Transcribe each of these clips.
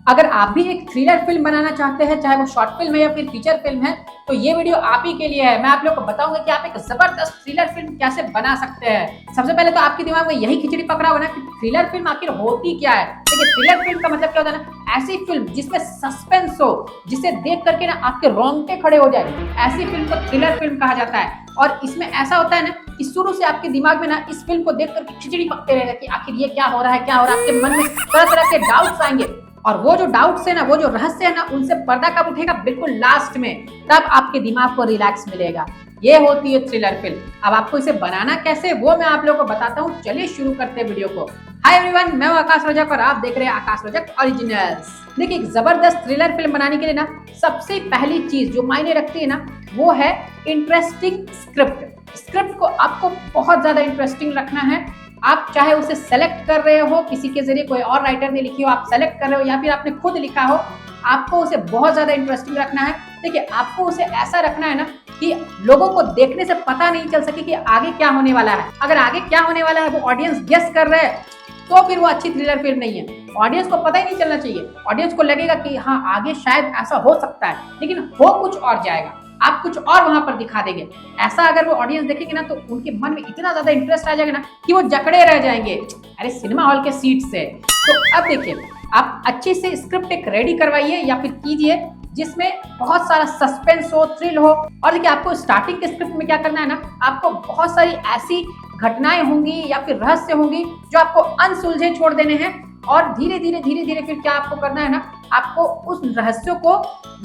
अगर आप भी एक थ्रिलर फिल्म बनाना चाहते हैं, चाहे वो शॉर्ट फिल्म है या फिर फीचर फिल्म है, तो ये वीडियो आप ही के लिए है। मैं आप लोगों को बताऊंगा कि आप एक जबरदस्त थ्रिलर फिल्म कैसे बना सकते हैं। सबसे पहले तो आपके दिमाग में यही खिचड़ी पकड़ा होगा ना कि थ्रिलर फिल्म आखिर होती क्या है। देखिए, थ्रिलर फिल्म का मतलब क्या होता है ना, ऐसी फिल्म जिसमें सस्पेंस हो, जिसे देख करके ना आपके रोंगटे खड़े हो जाए, ऐसी फिल्म को थ्रिलर फिल्म कहा जाता है। और इसमें ऐसा होता है ना कि शुरू से आपके दिमाग में ना इस फिल्म को देख करके खिचड़ी पकते रहेगा कि आखिर ये क्या हो रहा है, क्या हो रहा है। आपके मन में तरह तरह के डाउट्स आएंगे, और वो जो डाउट्स है ना, वो जो रहस्य है ना, उनसे पर्दा कब उठेगा, बिल्कुल लास्ट में। तब आपके दिमाग को रिलैक्स मिलेगा। ये होती है थ्रिलर फिल्म। अब आपको इसे बनाना कैसे, वो मैं आप लोगों को बताता हूँ। चलिए शुरू करते हैं वीडियो को। हाय एवरीवन, मैं हूं आकाश रजक और आप देख रहे हैं आकाश रजक ओरिजिनल्स। देखिए, एक जबरदस्त थ्रिलर फिल्म बनाने के लिए ना सबसे पहली चीज जो मायने रखती है ना, वो है इंटरेस्टिंग स्क्रिप्ट। स्क्रिप्ट को आपको बहुत ज्यादा इंटरेस्टिंग रखना है। आप चाहे उसे सेलेक्ट कर रहे हो, किसी के जरिए कोई और राइटर ने लिखी हो, आप सेलेक्ट कर रहे हो, या फिर आपने खुद लिखा हो, आपको उसे बहुत ज्यादा इंटरेस्टिंग रखना है। देखिए, आपको उसे ऐसा रखना है ना कि लोगों को देखने से पता नहीं चल सके कि आगे क्या होने वाला है। अगर आगे क्या होने वाला है वो ऑडियंस गेस कर रहे हैं, तो फिर वो अच्छी थ्रिलर फिल्म नहीं है। ऑडियंस को पता ही नहीं चलना चाहिए। ऑडियंस को लगेगा कि हाँ, आगे शायद ऐसा हो सकता है, लेकिन हो कुछ और जाएगा, आप कुछ और वहां पर दिखा देंगे। ऐसा अगर वो ऑडियंस देखेगी ना, तो उनके मन में इतना ज्यादा इंटरेस्ट आ जाएगा ना कि वो जकड़े रह जाएंगे अरे सिनेमा हॉल के सीट से। तो अब देखिए, आप अच्छे से स्क्रिप्ट एक रेडी करवाइए या फिर कीजिए जिसमें बहुत सारा सस्पेंस हो, थ्रिल हो। और देखिए, आपको स्टार्टिंग के स्क्रिप्ट में क्या करना है ना, आपको बहुत सारी ऐसी घटनाएं होंगी या फिर रहस्य होंगी जो आपको अनसुलझे छोड़ देने हैं। और धीरे धीरे फिर क्या आपको करना है ना, आपको उस रहस्यों को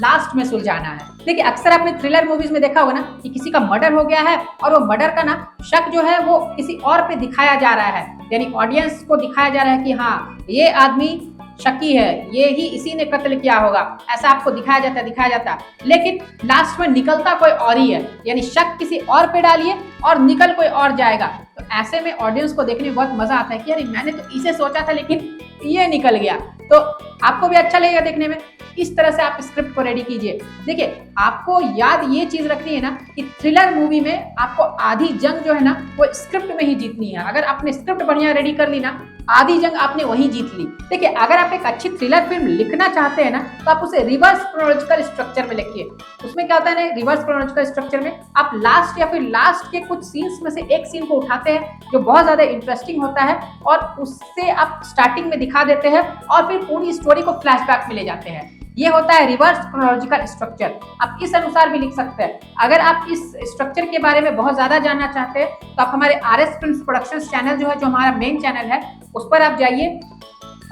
लास्ट में सुलझाना है। देखिए, अक्सर आपने थ्रिलर मूवीज में देखा होगा ना कि किसी का मर्डर हो गया है और वो मर्डर का ना शक जो है वो किसी और पे दिखाया जा रहा है, यानी ऑडियंस को दिखाया जा रहा है कि हाँ, ये आदमी शकी है, ये ही इसी ने कत्ल किया होगा। ऐसा आपको दिखाया जाता है, लेकिन लास्ट में निकलता कोई और ही है। यानी शक किसी और पे डालिए और निकल कोई और जाएगा। तो ऐसे में ऑडियंस को देखने में बहुत मजा आता है कि यार, मैंने तो इसे सोचा था लेकिन ये निकल गया। तो आपको भी अच्छा लगेगा देखने में। इस तरह से आप स्क्रिप्ट को रेडी कीजिए। देखिए, आपको याद ये चीज रखनी है ना कि थ्रिलर मूवी में आपको आधी जंग जो है ना, वो स्क्रिप्ट में ही जीतनी है। अगर आपने स्क्रिप्ट बढ़िया रेडी कर ली ना, आधी जंग आपने वही जीत ली। देखिए, अगर आप एक अच्छी थ्रिलर फिल्म लिखना चाहते हैं ना, तो आप उसे रिवर्स क्रोनोलॉजिकल स्ट्रक्चर में लिखिए। उसमें क्या होता है ना, रिवर्स क्रोनोलॉजिकल स्ट्रक्चर में आप लास्ट या फिर लास्ट के कुछ सीन्स में से एक सीन को उठाते हैं जो बहुत ज्यादा इंटरेस्टिंग होता है, और उससे आप स्टार्टिंग में दिखा देते हैं और फिर पूरी स्टोरी को फ्लैशबैक में ले जाते हैं। ये होता है रिवर्स क्रोनोलॉजिकल स्ट्रक्चर। आप इस अनुसार भी लिख सकते हैं। अगर आप इस स्ट्रक्चर के बारे में बहुत ज्यादा जानना चाहते हैं, तो आप हमारे आरएस फिल्म्स प्रोडक्शंस चैनल जो है, जो हमारा मेन चैनल है, उस पर आप जाइए।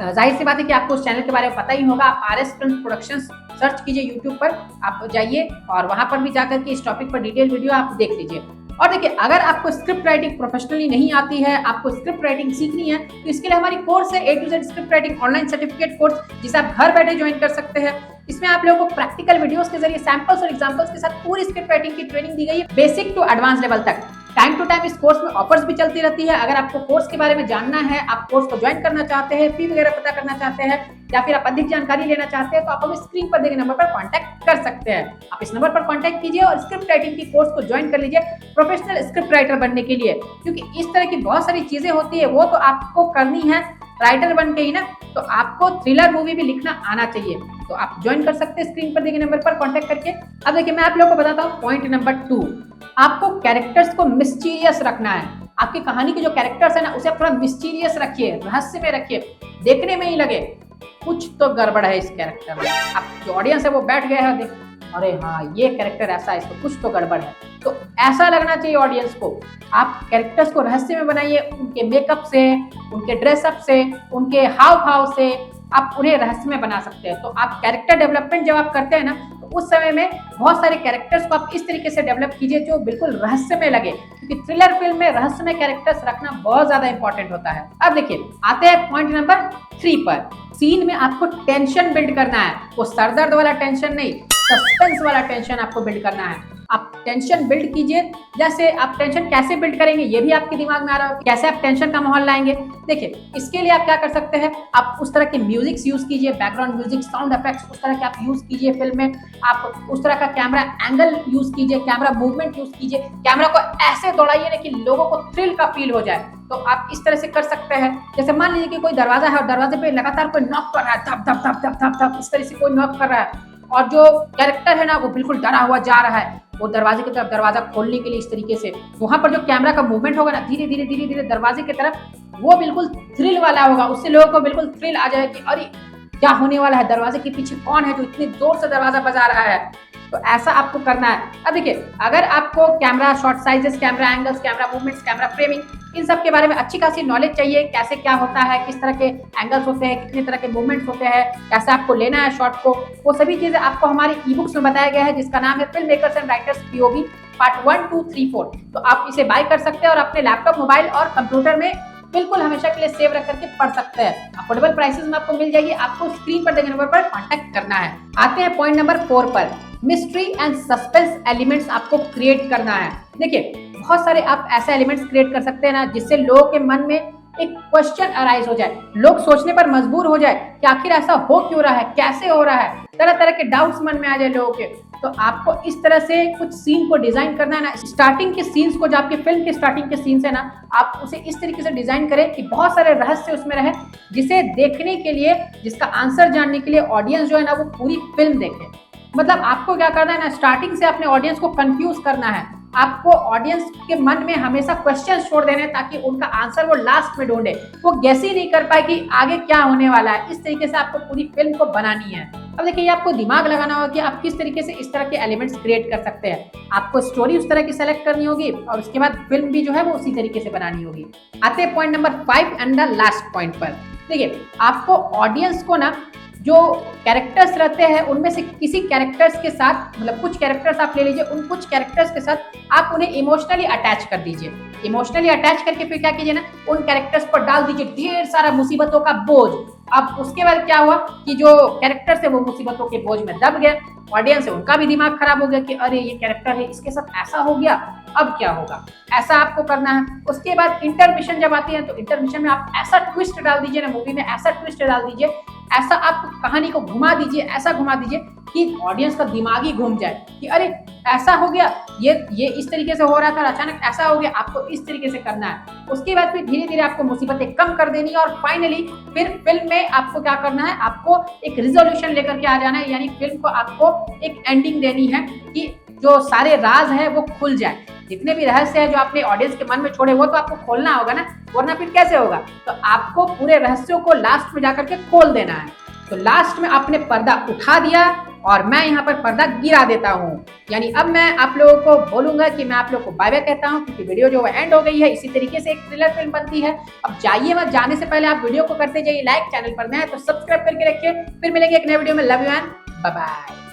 जाहिर सी बात है कि आपको उस चैनल के बारे में पता ही होगा। आप आरएस फिल्म्स प्रोडक्शंस सर्च कीजिए यूट्यूब पर, आप जाइए और वहां पर भी जाकर के इस टॉपिक पर डिटेल वीडियो आप देख लीजिए। और देखिए, अगर आपको स्क्रिप्ट राइटिंग प्रोफेशनली नहीं आती है, आपको स्क्रिप्ट राइटिंग सीखनी है, तो इसके लिए हमारी कोर्स है A to Z script writing online certificate course, जिसे आप घर बैठे ज्वाइन कर सकते हैं। इसमें आप लोगों को प्रैक्टिकल वीडियोस के जरिए सैंपल्स और एग्जांपल्स के साथ पूरी स्क्रिप्ट राइटिंग की ट्रेनिंग दी गई है, बेसिक टू एडवांस लेवल तक। टाइम टू टाइम इस कोर्स में ऑफर्स भी चलती रहती है। अगर आपको कोर्स के बारे में जानना है, आप कोर्स को ज्वाइन करना चाहते हैं, फी वगैरह पता करना चाहते हैं, या फिर आप अधिक जानकारी लेना चाहते हैं, तो आप हमें स्क्रीन पर दिए गए नंबर पर कांटेक्ट कर सकते हैं। आप इस नंबर पर कांटेक्ट कीजिए और स्क्रिप्ट राइटिंग की कोर्स को ज्वाइन कर लीजिए प्रोफेशनल स्क्रिप्ट राइटर बनने के लिए। क्योंकि इस तरह की बहुत सारी चीजें होती है, वो तो आपको करनी है राइटर बन के ही ना। तो आपको थ्रिलर मूवी भी लिखना आना चाहिए। तो आप ज्वाइन कर सकते हैं स्क्रीन पर दिए गए नंबर पर कांटेक्ट करके। अब देखिए, मैं आप लोगों को बताता हूँ पॉइंट नंबर 2। आपको कैरेक्टर्स को मिस्टीरियस रखना है। आपकी कहानी के जो कैरेक्टर्स है ना, उसे थोड़ा मिस्टीरियस रखिए, रहस्य में रखिए। देखने में ही लगे कुछ तो गड़बड़ है इस कैरेक्टर में। आप जो ऑडियंस है वो बैठ गया है, देख अरे हाँ, ये कैरेक्टर ऐसा है, इसको कुछ तो गड़बड़ है। तो ऐसा लगना चाहिए ऑडियंस को। आप कैरेक्टर्स को रहस्य में बनाइए, उनके मेकअप से, उनके ड्रेसअप से, उनके हाव भाव से आप उन्हें रहस्य में बना सकते हैं। तो आप कैरेक्टर डेवलपमेंट जब आप करते हैं ना, तो उस समय में बहुत सारे कैरेक्टर्स को आप इस तरीके से डेवलप कीजिए जो बिल्कुल रहस्य में लगे, क्योंकि थ्रिलर फिल्म में रहस्य में कैरेक्टर्स रखना बहुत ज्यादा इंपॉर्टेंट होता है। अब देखिए, आते हैं पॉइंट नंबर 3 पर। सीन में आपको टेंशन बिल्ड करना है। वो सरदर्द वाला टेंशन नहीं, सस्पेंस वाला टेंशन आपको बिल्ड करना है। आप टेंशन बिल्ड कीजिए। जैसे आप टेंशन कैसे बिल्ड करेंगे ये भी आपके दिमाग में आ रहा हो, कैसे आप टेंशन का माहौल लाएंगे। देखिए इसके लिए आप क्या कर सकते हैं, आप उस तरह के म्यूजिक्स यूज कीजिए, बैकग्राउंड म्यूजिक, साउंड इफेक्ट्स उस तरह के आप यूज कीजिए फिल्म में। आप उस तरह का कैमरा एंगल यूज कीजिए, कैमरा मूवमेंट यूज कीजिए, कैमरा को ऐसे दौड़ाइए ना कि लोगों को थ्रिल का फील हो जाए। तो आप इस तरह से कर सकते हैं। जैसे मान लीजिए कि कोई दरवाजा है और दरवाजे पे लगातार कोई नॉक कर रहा है, धप धप धप धप धप धप, इस तरह से कोई नॉक कर रहा है और जो कैरेक्टर है ना वो बिल्कुल डरा हुआ जा रहा है वो दरवाजे की तरफ, दरवाजा खोलने के लिए इस तरीके से वहां पर जो कैमरा का मूवमेंट होगा ना धीरे धीरे धीरे धीरे दरवाजे की तरफ, वो बिल्कुल थ्रिल वाला होगा। उससे लोगों को बिल्कुल थ्रिल आ जाए कि अरे क्या होने वाला है, दरवाजे के पीछे कौन है जो इतनी जोर से दरवाजा बजा रहा है। तो ऐसा आपको करना है। अब देखिए अगर आपको camera shot sizes, camera angles, camera movements, camera framing इन सब के बारे में अच्छी खासी नॉलेज चाहिए, कैसे क्या होता है, किस तरह के एंगल्स होते हैं, कितने तरह के मूवमेंट्स होते हैं, कैसे आपको लेना है शॉट को, वो सभी चीजें आपको हमारी ई बुक्स में बताया गया है जिसका नाम है film makers and writers POV part 1, 2, 3, 4। तो आप इसे बाय कर सकते हैं और अपने लैपटॉप, मोबाइल और कंप्यूटर में बिल्कुल हमेशा के लिए सेव रख करके पढ़ सकते हैं। अफोर्डेबल प्राइसेस में आपको मिल जाएगी। आपको स्क्रीन पर देखे नंबर पर कांटेक्ट करना है। आते हैं पॉइंट नंबर 4 पर, मिस्ट्री एंड सस्पेंस एलिमेंट्स आपको क्रिएट करना है। देखिए बहुत सारे आप ऐसे एलिमेंट्स क्रिएट कर सकते हैं ना जिससे लोगों के मन में एक क्वेश्चन अराइज हो जाए, लोग सोचने पर मजबूर हो जाए कि आखिर ऐसा हो क्यों रहा है, कैसे हो रहा है, तरह तरह के डाउट्स मन में आ जाए लोगों के। तो आपको इस तरह से कुछ सीन को डिजाइन करना है ना, स्टार्टिंग के सीन्स को, जो आपके फिल्म के स्टार्टिंग के सीन्स है ना, आप उसे इस तरीके से डिजाइन करें कि बहुत सारे रहस्य उसमें रहे, जिसे देखने के लिए, जिसका आंसर जानने के लिए ऑडियंस जो है ना वो पूरी फिल्म देखे। मतलब आपको क्या करना है ना, स्टार्टिंग से अपने ऑडियंस को कंफ्यूज करना है। आपको ऑडियंस के मन में हमेशा क्वेश्चन छोड़ देने ताकि उनका आंसर वो लास्ट में ढूंढे, वो गेस ही नहीं कर पाए कि आगे क्या होने वाला है। इस तरीके से आपको पूरी फिल्म को बनानी है। अब देखिए ये आपको दिमाग लगाना होगा कि आप किस तरीके से इस तरह के एलिमेंट्स क्रिएट कर सकते हैं। आपको स्टोरी उस तरह की सेलेक्ट करनी होगी और उसके बाद फिल्म भी जो है वो उसी तरीके से बनानी होगी। आते हैं point number 5 and the last point पर। देखिए आपको ऑडियंस को ना जो कैरेक्टर्स रहते हैं उनमें से किसी कैरेक्टर्स के साथ, मतलब कुछ कैरेक्टर्स आप ले लीजिए, उन कुछ कैरेक्टर्स के साथ आप उन्हें इमोशनली अटैच कर दीजिए। इमोशनली अटैच करके फिर क्या कीजिए ना, उन कैरेक्टर्स पर डाल दीजिए ढेर सारा मुसीबतों का बोझ। अब उसके बाद क्या हुआ कि जो कैरेक्टर्स है वो मुसीबतों के बोझ में दब गए, ऑडियंस है उनका भी दिमाग खराब हो गया कि अरे ये कैरेक्टर है, इसके साथ ऐसा हो गया, अब क्या होगा। ऐसा आपको करना है। उसके बाद इंटरमिशन जब आती है तो इंटरमिशन में आप ऐसा ट्विस्ट डाल दीजिए ना, मूवी में ऐसा ट्विस्ट डाल दीजिए, ऐसा आप कहानी को घुमा दीजिए, ऐसा घुमा दीजिए कि ऑडियंस का दिमाग ही घूम जाए कि अरे ऐसा हो गया, ये इस तरीके से हो रहा था, अचानक ऐसा हो गया। आपको इस तरीके से करना है। उसके बाद फिर धीरे धीरे आपको मुसीबतें कम कर देनी है और फाइनली फिर फिल्म में आपको क्या करना है, आपको एक रिजोल्यूशन लेकर के आ जाना है। यानी फिल्म को आपको एक एंडिंग देनी है कि जो सारे राज है वो खुल जाए। जितने भी रहस्य है जो आपने ऑडियंस के मन में छोड़े वो तो आपको खोलना होगा ना, वरना फिर कैसे होगा। तो आपको पूरे रहस्यों को लास्ट में जाकर के खोल देना है। तो लास्ट में आपने पर्दा उठा दिया और मैं यहाँ पर पर्दा गिरा देता हूँ। यानी अब मैं आप लोगों को बोलूंगा कि मैं आप लोगों को बाय बाय कहता हूँ, क्योंकि वीडियो जो एंड हो गई है। इसी तरीके से एक थ्रिलर फिल्म बनती है। अब जाइए मत, जाने से पहले आप वीडियो को करते जाइए लाइक, चैनल पर नए तो सब्सक्राइब करके रखिए। फिर मिलेंगे एक नए वीडियो में। Love you and bye bye.